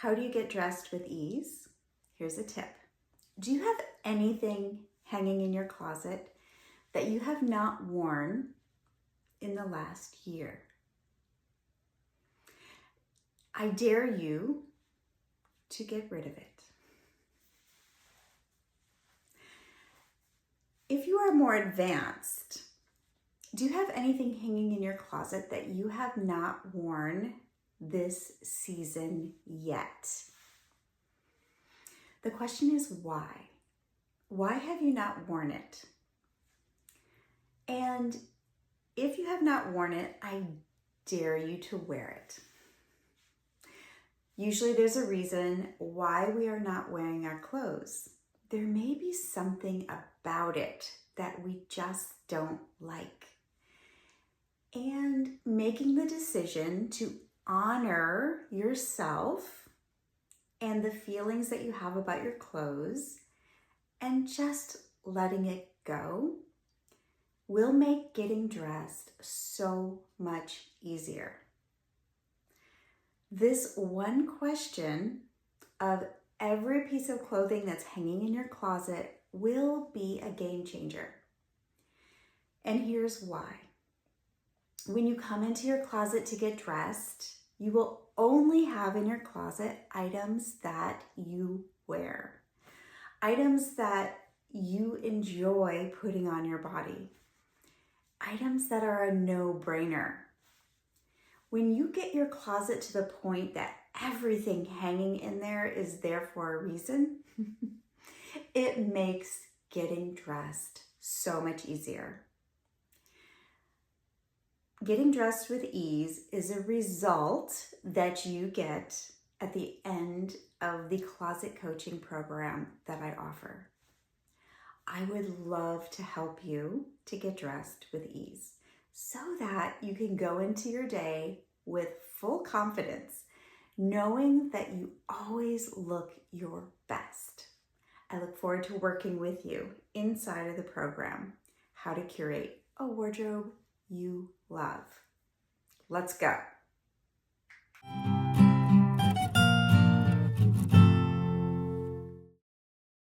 How do you get dressed with ease? Here's a tip. Do you have anything hanging in your closet that you have not worn in the last year? I dare you to get rid of it. If you are more advanced, do you have anything hanging in your closet that you have not worn this season yet? The question is why? Why have you not worn it? And if you have not worn it, I dare you to wear it. Usually there's a reason why we are not wearing our clothes. There may be something about it that we just don't like. And making the decision to honor yourself and the feelings that you have about your clothes and just letting it go will make getting dressed so much easier. This one question of every piece of clothing that's hanging in your closet will be a game changer. And here's why. When you come into your closet to get dressed, you will only have in your closet items that you wear, items that you enjoy putting on your body, items that are a no-brainer. When you get your closet to the point that everything hanging in there is there for a reason, it makes getting dressed so much easier. Getting dressed with ease is a result that you get at the end of the closet coaching program that I offer. I would love to help you to get dressed with ease so that you can go into your day with full confidence, knowing that you always look your best. I look forward to working with you inside of the program, How to Curate a Wardrobe You Love. Let's go.